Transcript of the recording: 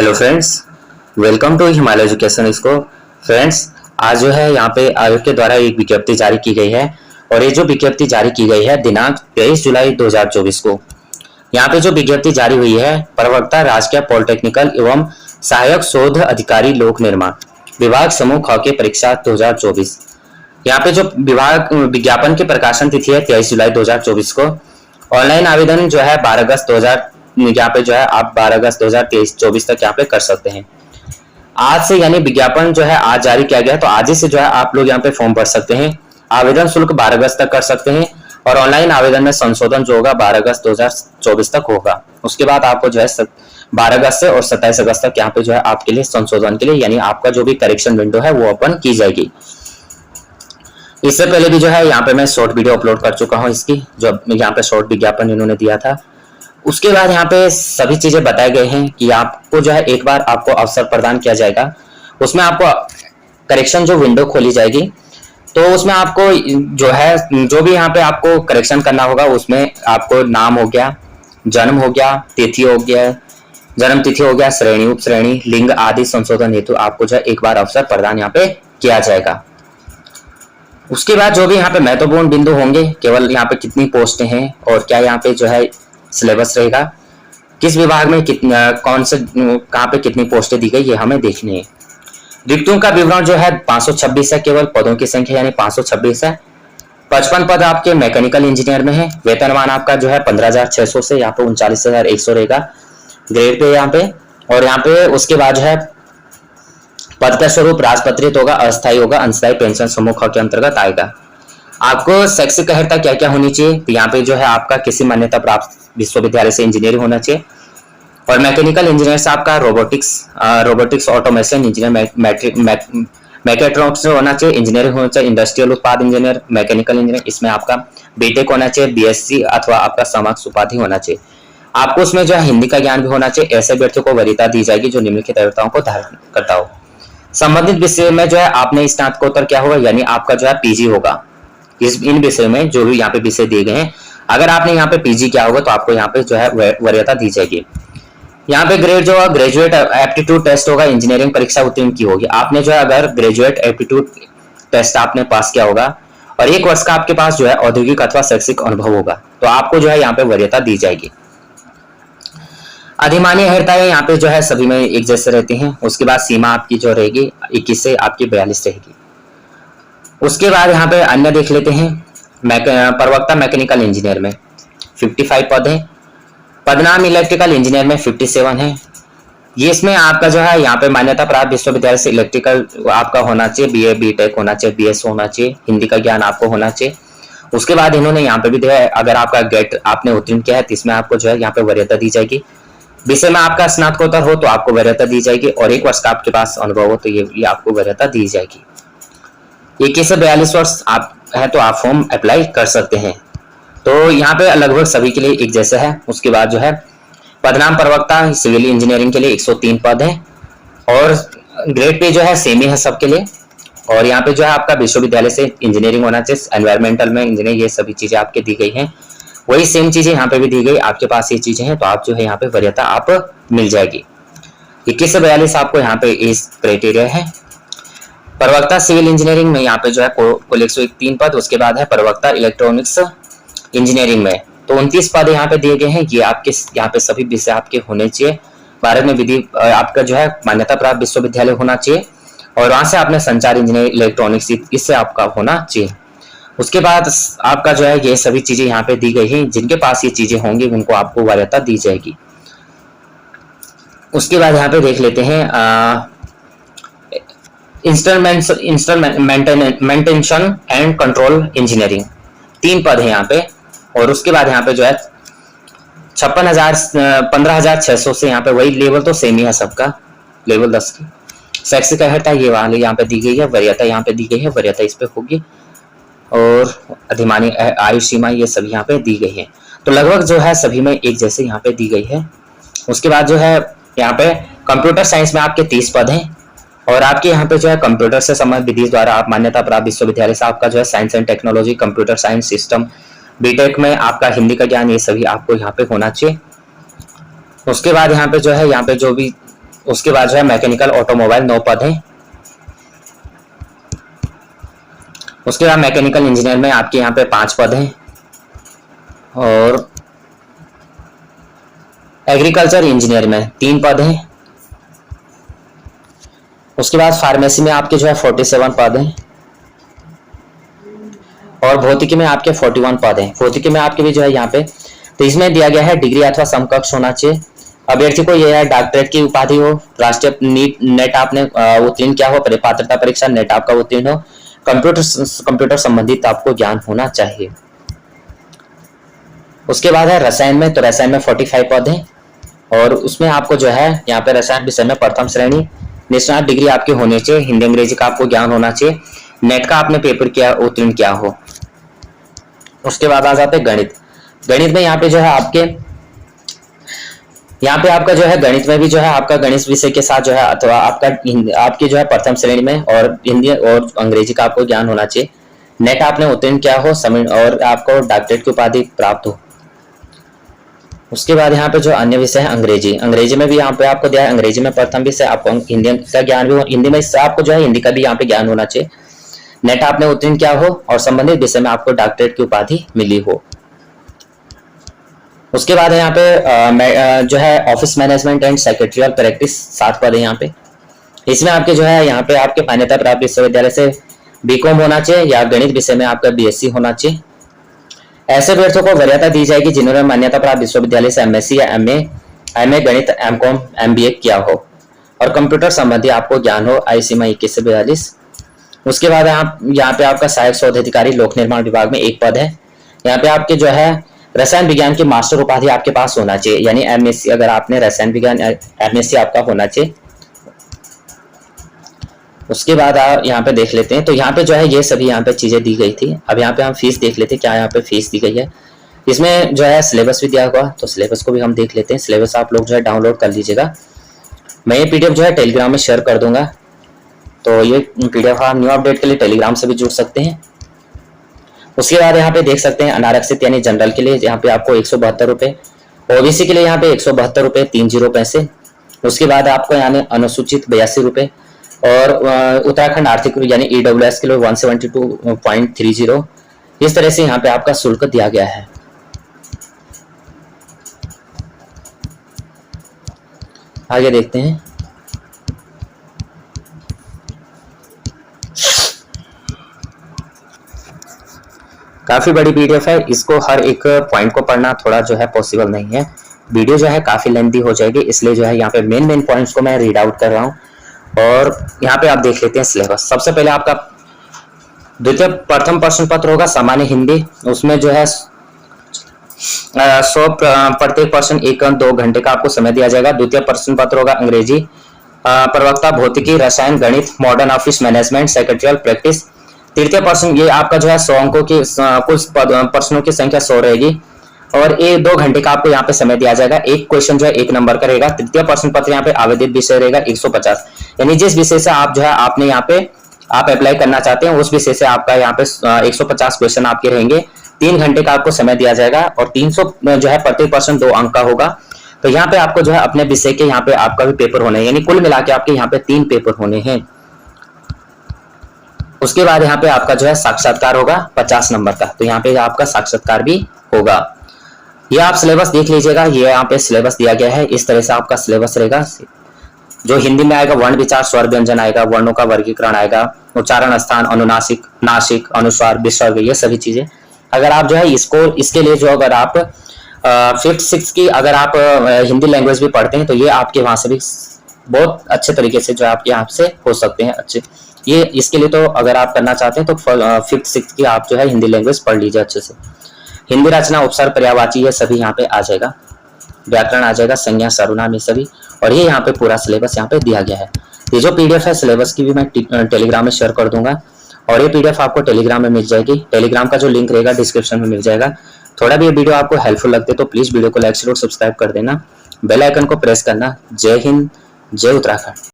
Hello friends, welcome to Himalaya education इसको। Friends, आज जो है यहाँ पे आयोग के द्वारा एक विज्ञप्ति जारी की गई है और ये जो विज्ञप्ति जारी की गई है दिनांक 23 जुलाई 2024 को। यहाँ पे जो विज्ञप्ति जारी हुई है प्रवक्ता राजकीय पॉलिटेक्निकल एवं सहायक शोध अधिकारी लोक निर्माण विभाग समूह ख के परीक्षा 2024। यहाँ पे जो विभाग विज्ञापन की प्रकाशन तिथि है 23 जुलाई 2024 को। ऑनलाइन आवेदन जो है 12 अगस्त 2000 यहाँ पे जो है आप 12 अगस्त 2023-24 तक यहाँ पे कर सकते हैं। आज से यानी विज्ञापन जो है आज जारी किया गया है, तो आज ही से जो है आप लोग यहाँ पे फॉर्म भर सकते हैं। आवेदन शुल्क 12 अगस्त तक कर सकते हैं और ऑनलाइन आवेदन में संशोधन जो होगा 12 अगस्त 2024 तक होगा। उसके बाद आपको जो है 12 अगस्त से और 27 अगस्त तक यहाँ पे जो है आपके लिए संशोधन के लिए यानी आपका जो भी करेक्शन विंडो है वो ओपन की जाएगी। इससे पहले भी जो है यहाँ पे मैं शॉर्ट वीडियो अपलोड कर चुका हूँ इसकी, जो यहाँ पे शॉर्ट विज्ञापन इन्होंने दिया था। उसके बाद यहाँ पे सभी चीजें बताए गए हैं कि आपको जो है एक बार आपको अवसर प्रदान किया जाएगा, उसमें आपको करेक्शन जो विंडो खोली जाएगी, तो उसमें आपको जो है जो भी यहाँ पे आपको करेक्शन करना होगा उसमें आपको नाम हो गया, जन्म हो गया, तिथि हो गया, जन्म तिथि हो गया, श्रेणी उप श्रेणी, लिंग आदि संशोधन हेतु आपको जो है एक बार अवसर प्रदान यहाँ पे किया जाएगा। उसके बाद जो भी यहाँ पे महत्वपूर्ण बिंदु होंगे, केवल यहाँ पे कितनी पोस्टें हैं और क्या यहाँ पे जो है सिलेबस रहेगा, किस विभाग में कितना कौन से कहाँ पे कितनी पोस्टें दी गई, ये हमें देखनी है। रिक्तियों का विवरण जो है 526 है, केवल पदों की संख्या यानी 526 है। 55 पद आपके मैकेनिकल इंजीनियर में है। वेतनमान आपका जो है 15,600 से यहाँ पे 39,100 रहेगा ग्रेड पे यहाँ पे। और यहाँ पे उसके बाद जो है पद का स्वरूप राजपत्रित होगा, अस्थायी होगा, अंशदायी पेंशन समूह ख के अंतर्गत आएगा। आपको शैक्षिक अर्हता क्या क्या होनी चाहिए, तो यहाँ पे जो है आपका किसी मान्यता प्राप्त विश्वविद्यालय से इंजीनियरिंग होना चाहिए और मैकेनिकल इंजीनियर से आपका रोबोटिक्स ऑटोमेशन इंजीनियर, मैकेट्रॉनिक्स होना चाहिए, इंजीनियरिंग होना चाहिए, इंडस्ट्रियल उत्पाद इंजीनियर, मैकेनिकल इंजीनियर, इसमें आपका बीटेक होना चाहिए, बीएससी अथवा आपका समकक्ष उपाधि होना चाहिए। आपको उसमें जो है हिंदी का ज्ञान भी होना चाहिए। ऐसे अभ्यर्थियों को वरीयता दी जाएगी जो निम्नलिखित अयोग्यताओं को धारण करता हो। संबंधित विषय में जो है आपने स्नातकोत्तर क्या होगा यानी आपका जो है पीजी होगा। इन विषय में जो भी यहाँ पे विषय दिए गए हैं, अगर आपने यहाँ पे पीजी किया होगा तो आपको यहाँ पे जो है वरीयता दी जाएगी। यहाँ पे ग्रेड जो है ग्रेजुएट एप्टीट्यूड टेस्ट होगा, इंजीनियरिंग परीक्षा उत्तीर्ण की होगी। आपने जो है अगर ग्रेजुएट एप्टीट्यूड टेस्ट आपने पास किया होगा और 1 वर्ष का आपके पास जो है औद्योगिक अथवा शैक्षिक अनुभव होगा तो आपको जो है यहाँ पे वरीयता दी जाएगी। अधिमान्य अर्हताएं यहाँ पे जो है सभी में एक जैसे रहती हैं। उसके बाद सीमा आपकी जो रहेगी 21 से आपकी 42 रहेगी। उसके बाद यहाँ पे अन्य देख लेते हैं। प्रवक्ता मैकेनिकल इंजीनियर में 55 पद है। पदनाम इलेक्ट्रिकल इंजीनियर में 57 है। ये इसमें आपका जो है यहाँ पे मान्यता प्राप्त विश्वविद्यालय से इलेक्ट्रिकल आपका होना चाहिए, बीए बीटेक होना चाहिए, बीएस होना चाहिए, हिंदी का ज्ञान आपको होना चाहिए। उसके बाद इन्होंने यहाँ पे भी दिया है अगर आपका गेट आपने उत्तीर्ण किया है तो इसमें आपको जो है यहाँ पे वरीयता दी जाएगी। विषय में आपका स्नातकोत्तर हो तो आपको वरीयता दी जाएगी और 1 वर्ष का आपके पास अनुभव हो तो ये आपको वरीयता दी जाएगी। 21 से 42 वर्ष आप है तो आप फॉर्म अप्लाई कर सकते हैं। तो यहाँ पे लगभग सभी के लिए एक जैसे है। उसके बाद जो है पदनाम प्रवक्ता सिविल इंजीनियरिंग के लिए 103 पद है और ग्रेड पे जो है सेम ही है सबके लिए। और यहाँ पे जो है आपका विश्वविद्यालय से इंजीनियरिंग होना चाहिए, एनवायरमेंटल में इंजीनियरिंग, ये सभी चीजें आपके दी गई हैं। वही सेम चीजें यहाँ पे भी दी गई, आपके पास ये चीजें हैं तो आप जो है यहाँ पे वरीयता आप मिल जाएगी। 21 से 42 आपको यहाँ पे इस क्राइटेरिया है। प्रवक्ता सिविल इंजीनियरिंग में यहाँ पे जो है कुल 103 पद। उसके बाद है प्रवक्ता इलेक्ट्रॉनिक्स इंजीनियरिंग में तो 29 पद यहाँ पे दिए गए हैं। ये आपके यहाँ पे सभी विषय आपके होने चाहिए। भारत में विधि आपका जो है मान्यता प्राप्त विश्वविद्यालय होना चाहिए और वहां से आपने संचार इंजीनियरिंग इलेक्ट्रॉनिक्स इससे आपका होना चाहिए। उसके बाद आपका जो है ये सभी चीजें यहाँ पे दी गई हैं। जिनके पास ये चीजें होंगी उनको आपको वरीयता दी जाएगी। उसके बाद यहाँ पे देख लेते हैं मेंटेनेंस एंड कंट्रोल इंजीनियरिंग 3 पद है यहाँ पे। और उसके बाद यहाँ पे जो है 15,600 से यहाँ पे वही लेवल तो सेम ही है सबका, लेवल 10 की। शैक्षिक अर्हता ये वाले यहाँ पे दी गई है, वरीयता यहाँ पे दी गई है, वरीयता इस पे होगी और अधिमान्य आयु सीमा ये सभी यहाँ पे दी गई है। तो लगभग जो है सभी में एक जैसे यहाँ पे दी गई है। उसके बाद जो है यहाँ पे कंप्यूटर साइंस में आपके 30 पद हैं और आपके यहाँ पे जो है कंप्यूटर से संबंधित विधि द्वारा आप मान्यता प्राप्त विश्वविद्यालय से आपका जो है science and technology, computer science system, BTech में आपका हिंदी का ज्ञान, ये सभी आपको यहाँ पे होना चाहिए। उसके बाद यहाँ पे जो है यहाँ पे जो भी उसके बाद जो है मैकेनिकल ऑटोमोबाइल 9 पद हैं। उसके बाद मैकेनिकल इंजीनियर में आपके यहाँ पे 5 पद हैं और एग्रीकल्चर इंजीनियर में 3 पद हैं। उसके बाद फार्मेसी में आपके जो है 47 पद हैं और भौतिकी में आपके 41 पद हैं। भौतिकी में आपके भी जो है यहाँ पे, तो इसमें दिया गया है डिग्री अथवा समकक्ष होना चाहिए। अभ्यर्थी को यह है डॉक्टरेट की उपाधि हो, राष्ट्रीय नेट आपने उत्तीर्ण किया हो, पात्रता परीक्षा नेट आपका उत्तीर्ण हो, कंप्यूटर संबंधित आपको ज्ञान होना चाहिए। उसके बाद है रसायन में, तो रसायन में 45 पद हैं और उसमें आपको जो है यहाँ पे रसायन विषय में प्रथम श्रेणी नेशनल डिग्री आपकी होनी चाहिए, हिंदी अंग्रेजी का आपको ज्ञान होना चाहिए, नेट का आपने पेपर किया उत्तीर्ण किया हो। उसके बाद आ जाते हैं गणित। गणित में यहाँ पे जो है आपका जो है गणित में भी जो है आपका गणित विषय के साथ जो है अथवा आपकी जो है प्रथम श्रेणी में और हिंदी और अंग्रेजी का आपको ज्ञान होना चाहिए, नेट आपने उत्तीर्ण किया हो और आपको डॉक्टरेट की उपाधि प्राप्त हो। उसके बाद यहाँ पे जो अन्य विषय है अंग्रेजी में भी यहाँ पे आपको दिया है, अंग्रेजी में प्रथम विषय आपको हिंदी का ज्ञान भी हो, हिंदी में आपको जो है हिंदी का भी यहाँ पे ज्ञान होना चाहिए, नेट आपने उत्तीर्ण किया हो और संबंधित विषय में आपको डॉक्टरेट की उपाधि मिली हो। उसके बाद यहाँ पे जो है office management and secretarial practice 7 पद है यहाँ पे। इसमें आपके जो है यहाँ पे आपके मान्यता प्राप्त विश्वविद्यालय से बीकॉम होना चाहिए या गणित विषय में आपका बीएससी होना चाहिए। ऐसे अभ्यर्थियों को वरीयता दी जाएगी जिन्होंने मान्यता प्राप्त विश्वविद्यालय से एमएससी या एमए गणित एमकॉम एमबीए किया हो और कंप्यूटर संबंधी आपको ज्ञान हो, आयु सीमा 21 से 42। उसके बाद यहाँ पे आपका सहायक शोध अधिकारी लोक निर्माण विभाग में 1 पद है। यहाँ पे आपके जो है रसायन विज्ञान की मास्टर उपाधि आपके पास होना चाहिए, यानी एमएससी अगर आपने रसायन विज्ञान एमएससी आपका होना चाहिए। उसके बाद यहाँ पे देख लेते हैं, तो यहाँ पे जो है ये सभी यहाँ पे चीजें दी गई थी। अब यहाँ पे हम फीस देख लेते हैं, क्या यहाँ पे फीस दी गई है। इसमें जो है सिलेबस भी दिया हुआ, तो सिलेबस को भी हम देख लेते हैं। सिलेबस आप लोग जो है डाउनलोड कर लीजिएगा, मैं ये पीडीएफ जो है टेलीग्राम में शेयर कर दूंगा, तो ये पीडीएफ आप न्यू अपडेट के लिए टेलीग्राम से भी जुड़ सकते हैं। उसके बाद यहाँ पे देख सकते हैं अनारक्षित यानी जनरल के लिए यहाँ पे आपको 172 रुपये, ओबीसी के लिए यहाँ पे 172 रुपये 30 पैसे। उसके बाद आपको यानी अनुसूचित 82 रुपये और उत्तराखंड आर्थिक यानी ईडब्ल्यूएस के लिए 172.30। इस तरह से यहाँ पे आपका शुल्क दिया गया है। आगे देखते हैं। काफी बड़ी पीडीएफ है, इसको हर एक पॉइंट को पढ़ना थोड़ा जो है पॉसिबल नहीं है, वीडियो जो है काफी लेंथी हो जाएगी, इसलिए जो है यहाँ पे मेन पॉइंट्स को मैं रीड आउट कर रहा हूँ। और यहाँ पे आप देख लेते हैं सिलेबस। सबसे पहले आपका द्वितीय प्रथम प्रश्न पत्र होगा सामान्य हिंदी, उसमें जो है 100 प्रत्येक प्रश्न 1-2 घंटे का आपको समय दिया जाएगा। द्वितीय प्रश्न पत्र होगा अंग्रेजी, प्रवक्ता भौतिकी, रसायन, गणित, modern office management, secretarial practice. तृतीय प्रश्न ये आपका जो है 100 अंकों की कुल प्रश्नों की संख्या 100 रहेगी और 1-2 घंटे का आपको यहाँ पे समय दिया जाएगा। एक क्वेश्चन जो है 1 नंबर का रहेगा। तृतीय प्रश्न पत्र यहाँ पे आवेदित विषय रहेगा 150, यानी जिस विषय से आप जो है आपने यहाँ पे आप अप्लाई करना चाहते हैं उस विषय से आपका यहाँ पे 150 क्वेश्चन आपके रहेंगे। 3 घंटे का आपको समय दिया जाएगा और 300 जो है प्रत्येक प्रश्न 2 अंक का होगा। तो यहाँ पे आपको जो है अपने विषय के यहाँ पे आपका भी पेपर होने हैं, यानी कुल मिला के आपके यहाँ पे 3 पेपर होने हैं। उसके बाद यहाँ पे आपका जो है साक्षात्कार होगा 50 नंबर का, तो यहाँ पे आपका साक्षात्कार भी होगा। ये आप सिलेबस देख लीजिएगा, ये यहाँ पे सिलेबस दिया गया है, इस तरह से आपका सिलेबस रहेगा। जो हिंदी में आएगा वर्ण विचार स्वर व्यंजन आएगा, वर्णों का वर्गीकरण आएगा, उच्चारण स्थान, अनुनासिक, नासिक, अनुस्वार, विसर्ग, ये सभी चीजें। अगर आप जो है इसके लिए जो अगर आप 5th 6th की अगर आप हिंदी लैंग्वेज भी पढ़ते हैं तो ये आपके वहां से भी बहुत अच्छे तरीके से जो है आपके यहाँ से हो सकते हैं अच्छे। ये इसके लिए तो अगर आप करना चाहते हैं तो 5th 6th की आप जो है हिंदी लैंग्वेज पढ़ लीजिए अच्छे से। हिंदी रचना, उपसर्ग, पर्यायवाची, ये सभी यहाँ पे आ जाएगा, व्याकरण आ जाएगा, संज्ञा, सर्वनाम, ये सभी। और ये यहाँ पे पूरा सिलेबस यहाँ पे दिया गया है। ये जो पीडीएफ है सिलेबस की भी मैं टेलीग्राम में शेयर कर दूंगा और ये पीडीएफ आपको टेलीग्राम में मिल जाएगी। टेलीग्राम का जो लिंक रहेगा डिस्क्रिप्शन में मिल जाएगा। थोड़ा भी ये वीडियो आपको हेल्पफुल लगते तो प्लीज वीडियो को लाइक शेयर और सब्सक्राइब कर देना, बेल आइकन को प्रेस करना। जय हिंद, जय उत्तराखंड।